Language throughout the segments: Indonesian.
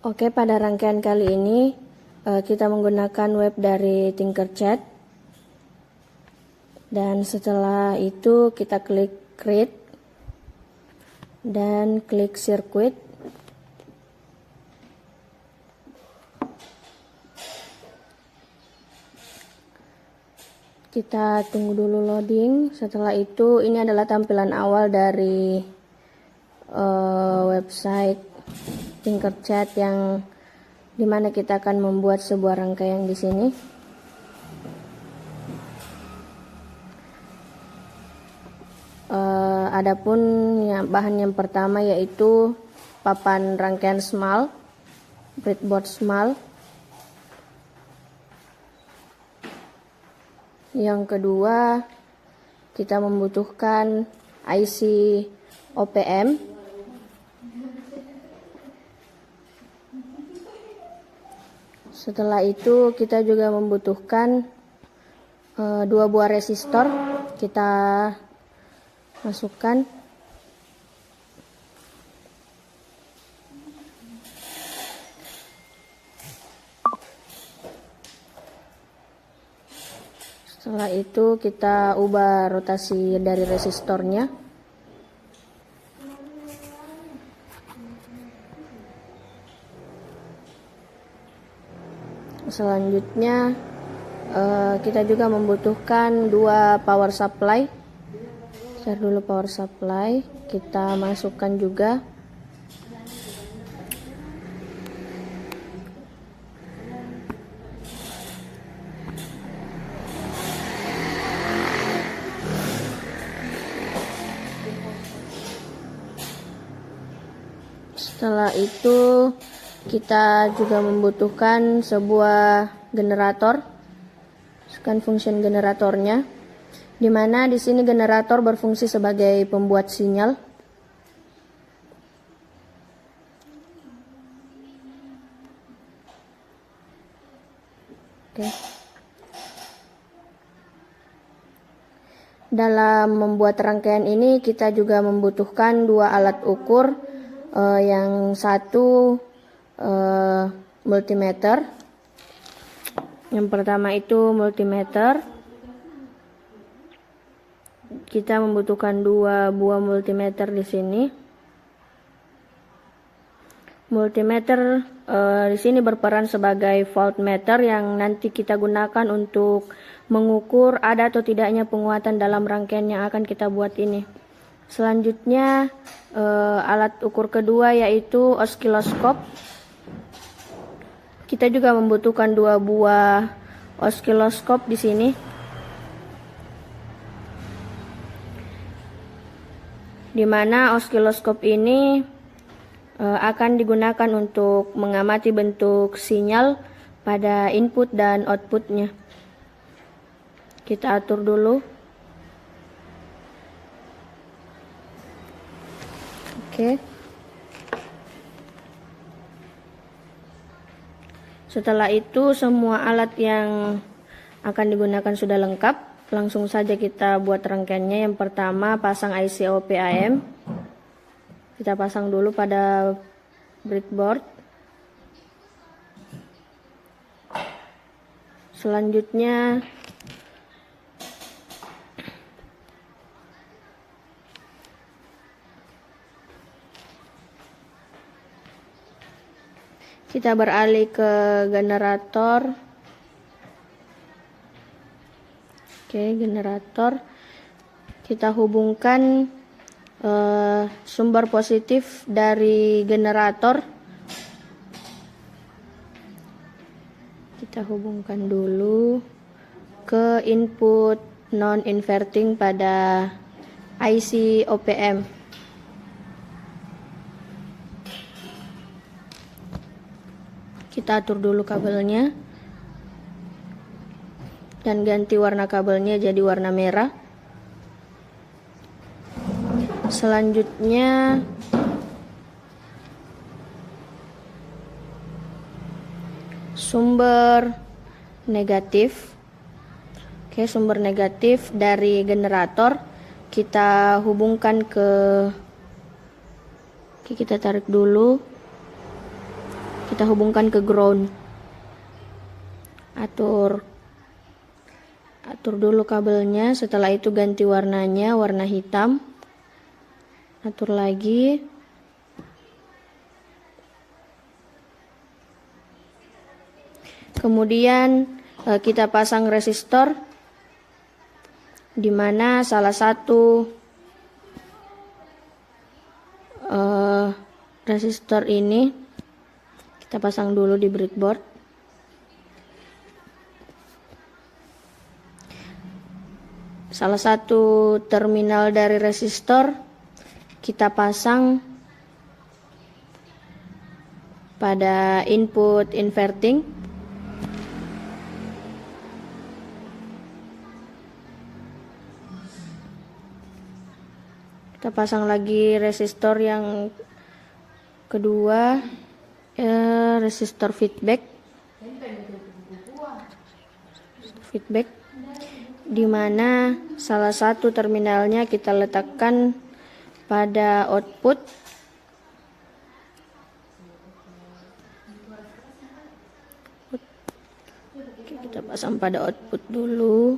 Oke, pada rangkaian kali ini kita menggunakan web dari Tinkercad. Dan setelah itu kita klik create dan klik circuit. Kita tunggu dulu loading. Setelah itu ini adalah tampilan awal dari website Tinkercad yang dimana kita akan membuat sebuah rangkaian di sini. Adapun bahan yang pertama yaitu papan rangkaian small, breadboard small. Yang kedua, kita membutuhkan IC OPM. Setelah itu kita juga membutuhkan 2 buah resistor. Kita masukkan. Setelah itu kita ubah rotasi dari resistornya. Selanjutnya kita juga membutuhkan 2 power supply. Share dulu power supply, kita masukkan juga. Setelah itu kita juga membutuhkan sebuah generator, scan function generatornya, di mana di sini generator berfungsi sebagai pembuat sinyal. Oke. Dalam membuat rangkaian ini kita juga membutuhkan 2 alat ukur, yang satu multimeter. Yang pertama itu multimeter. Kita membutuhkan 2 buah multimeter di sini. Multimeter di sini berperan sebagai voltmeter yang nanti kita gunakan untuk mengukur ada atau tidaknya penguatan dalam rangkaian yang akan kita buat ini. Selanjutnya alat ukur kedua yaitu osiloskop. Kita juga membutuhkan 2 buah osiloskop di sini. Di mana osiloskop ini akan digunakan untuk mengamati bentuk sinyal pada input dan outputnya. Kita atur dulu. Oke. Setelah itu semua alat yang akan digunakan sudah lengkap. Langsung saja kita buat rangkaiannya. Yang pertama pasang IC OPM. Kita pasang dulu pada breadboard. Selanjutnya kita beralih ke generator. Oke, generator. Kita hubungkan sumber positif dari generator. Kita hubungkan dulu ke input non-inverting pada IC OPM. Kita atur dulu kabelnya dan ganti warna kabelnya jadi warna merah. Selanjutnya sumber negatif. Oke, sumber negatif dari generator kita hubungkan ke, oke, kita tarik dulu. kita hubungkan ke ground. Atur dulu kabelnya, setelah itu ganti warnanya, warna hitam. Atur lagi. Kemudian kita pasang resistor, di mana salah satu resistor ini kita pasang dulu di breadboard. Salah satu terminal dari resistor kita pasang pada input inverting. Kita pasang lagi resistor yang kedua, resistor feedback, di mana salah satu terminalnya kita letakkan pada output. Oke, kita pasang pada output dulu.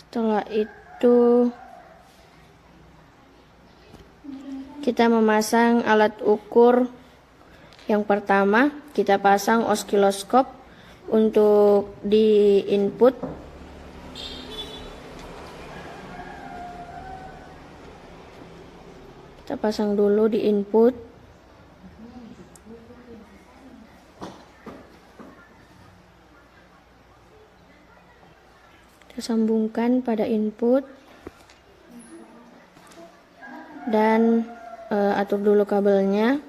Setelah itu kita memasang alat ukur. Yang pertama kita pasang osiloskop untuk di input. Kita pasang dulu di input. Kita sambungkan pada input dan atur dulu kabelnya.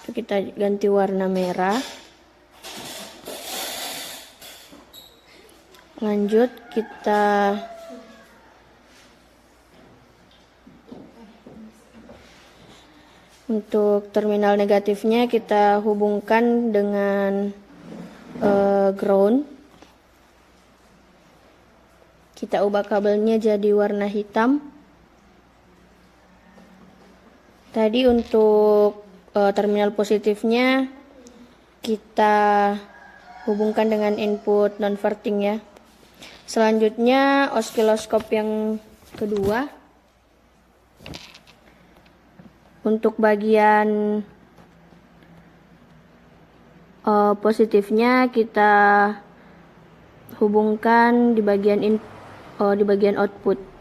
Kita ganti warna merah. Lanjut kita untuk terminal negatifnya kita hubungkan dengan ground. Kita ubah kabelnya jadi warna hitam. Tadi untuk terminal positifnya kita hubungkan dengan input non-verting ya. Selanjutnya osiloskop yang kedua. Untuk bagian positifnya kita hubungkan di bagian output.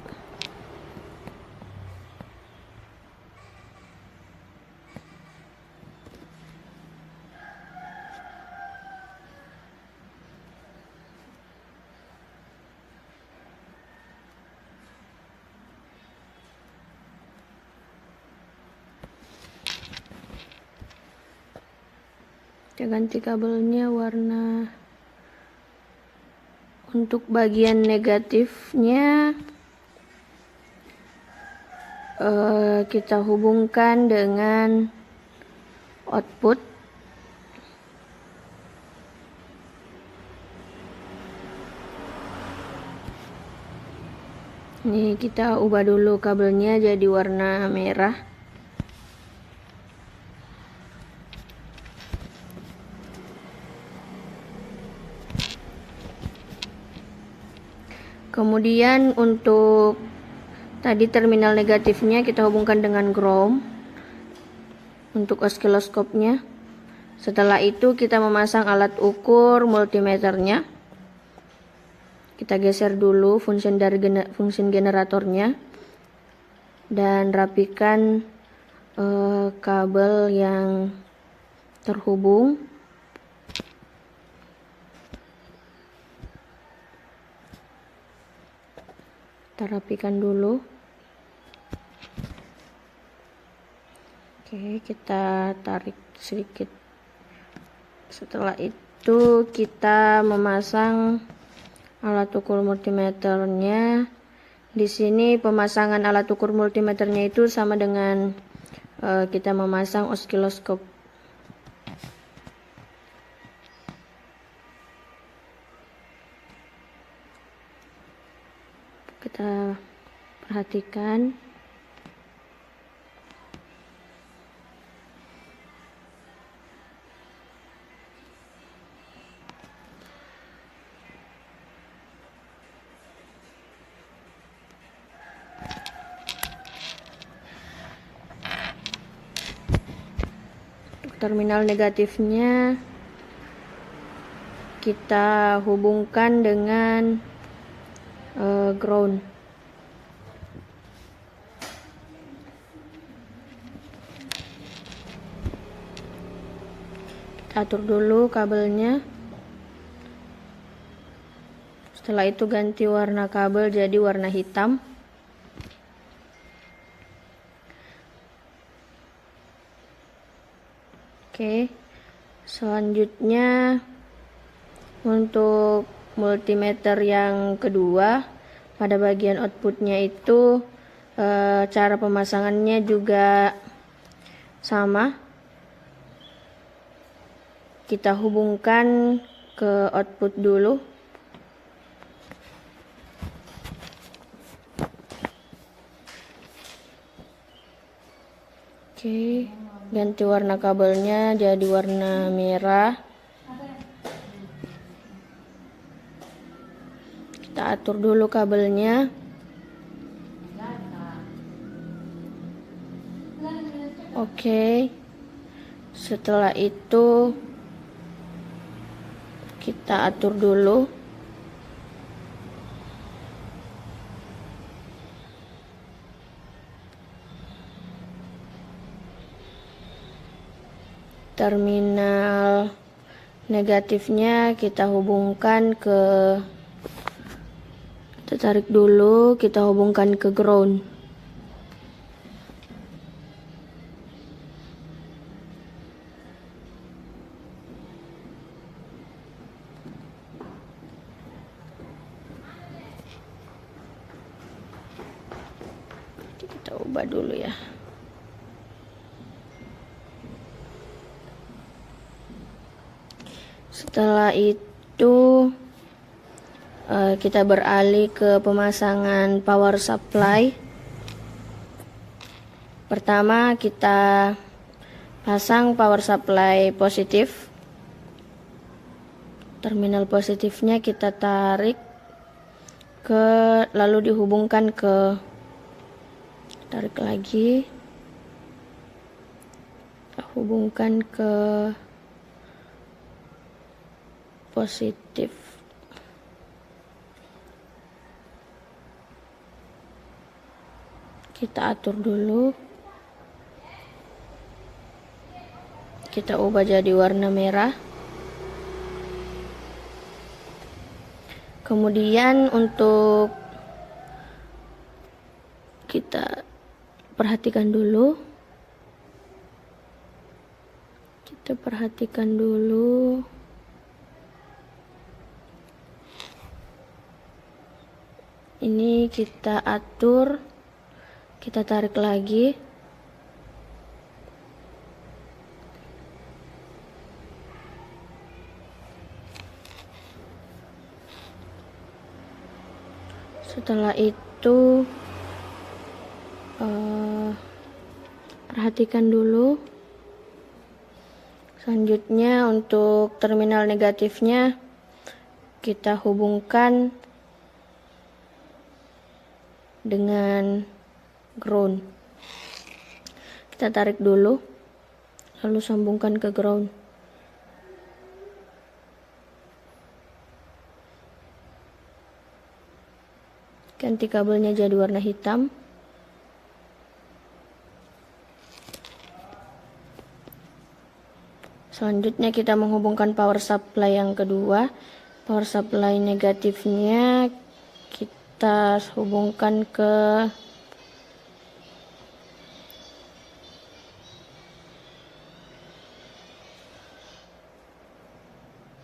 Kita ganti kabelnya warna. Untuk bagian negatifnya kita hubungkan dengan output. Ini kita ubah dulu kabelnya jadi warna merah. Kemudian untuk tadi terminal negatifnya kita hubungkan dengan ground untuk osiloskopnya. Setelah itu kita memasang alat ukur multimeternya. Kita geser dulu fungsi generatornya dan rapikan kabel yang terhubung. Kita rapikan dulu. Oke, kita tarik sedikit. Setelah itu kita memasang alat ukur multimeternya. Di sini pemasangan alat ukur multimeternya itu sama dengan kita memasang oskiloskop. Kita perhatikan. Terminal negatifnya kita hubungkan dengan ground. Kita atur dulu kabelnya. Setelah itu ganti warna kabel jadi warna hitam. Oke, selanjutnya untuk multimeter yang kedua, pada bagian outputnya itu cara pemasangannya juga sama. Kita hubungkan ke output dulu. Oke, ganti warna kabelnya jadi warna merah. Kita atur dulu kabelnya. Oke, setelah itu kita atur dulu. Terminal negatifnya kita hubungkan ke, kita tarik dulu, kita hubungkan ke ground. Kita ubah dulu ya. Setelah itu kita beralih ke pemasangan power supply. Pertama kita pasang power supply positif. Terminal positifnya kita tarik ke, lalu dihubungkan ke, tarik lagi, kita hubungkan ke positif. Kita atur dulu. Kita ubah jadi warna merah. Kemudian untuk kita perhatikan dulu. Kita perhatikan dulu. Ini kita atur, kita tarik lagi. Setelah itu perhatikan dulu. Selanjutnya untuk terminal negatifnya kita hubungkan dengan ground. Kita tarik dulu, lalu sambungkan ke ground. Ganti kabelnya jadi warna hitam. Selanjutnya kita menghubungkan power supply yang kedua. Power supply negatifnya kita hubungkan ke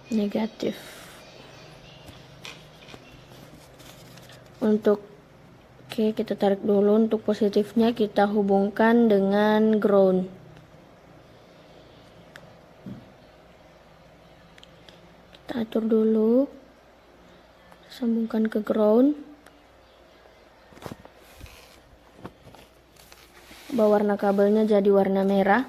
negatif. Oke, kita tarik dulu. Untuk positifnya kita hubungkan dengan ground. Kita atur dulu, sambungkan ke ground. Ubah warna kabelnya jadi warna merah.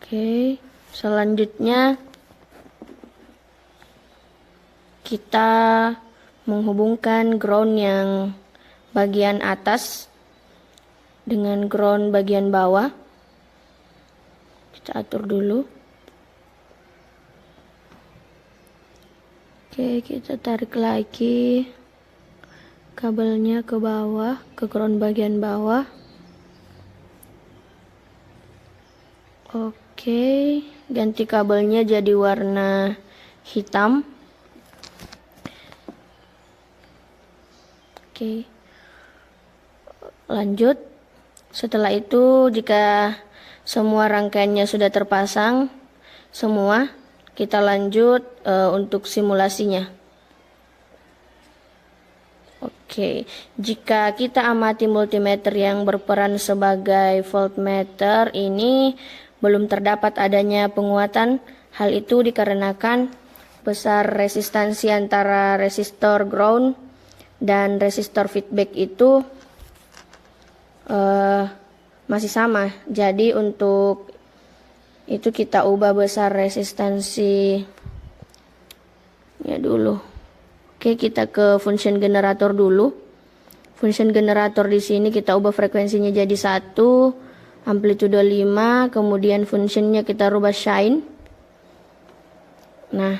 Oke, selanjutnya kita menghubungkan ground yang bagian atas dengan ground bagian bawah. Kita atur dulu. Oke, kita tarik lagi kabelnya ke bawah, ke ground bagian bawah. Oke, ganti kabelnya jadi warna hitam. Oke, lanjut. Setelah itu, jika semua rangkaiannya sudah terpasang semua, kita lanjut untuk simulasinya. Oke, jika kita amati multimeter yang berperan sebagai voltmeter ini belum terdapat adanya penguatan. Hal itu dikarenakan besar resistansi antara resistor ground dan resistor feedback itu masih sama. Jadi untuk itu kita ubah besar resistansinya dulu. Oke, kita ke function generator dulu. Function generator di sini kita ubah frekuensinya jadi 1, amplitude 5, kemudian functionnya kita rubah shine. Nah,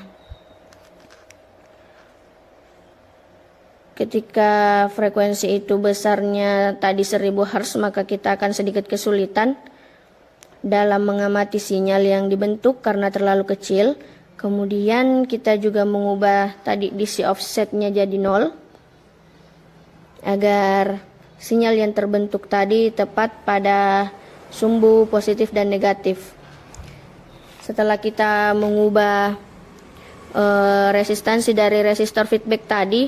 ketika frekuensi itu besarnya tadi 1000 Hz, maka kita akan sedikit kesulitan dalam mengamati sinyal yang dibentuk karena terlalu kecil. Kemudian kita juga mengubah tadi DC offsetnya jadi 0 agar sinyal yang terbentuk tadi tepat pada sumbu positif dan negatif. Setelah kita mengubah resistansi dari resistor feedback tadi,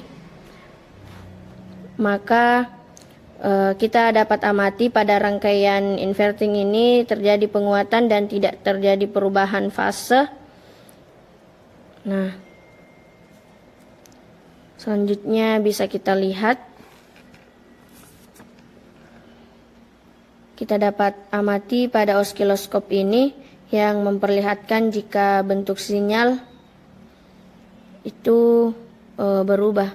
maka kita dapat amati pada rangkaian inverting ini terjadi penguatan dan tidak terjadi perubahan fase. Nah, selanjutnya bisa kita lihat, kita dapat amati pada osiloskop ini yang memperlihatkan jika bentuk sinyal itu berubah.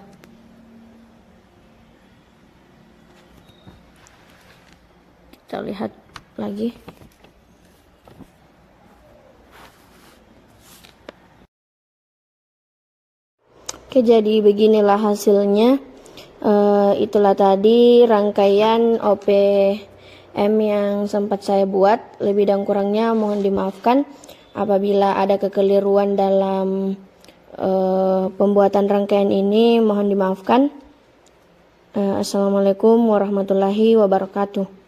Kita lihat lagi. Oke, jadi beginilah hasilnya. Itulah tadi rangkaian OPM yang sempat saya buat. Lebih dan kurangnya mohon dimaafkan apabila ada kekeliruan dalam pembuatan rangkaian ini, mohon dimaafkan. Assalamualaikum warahmatullahi wabarakatuh.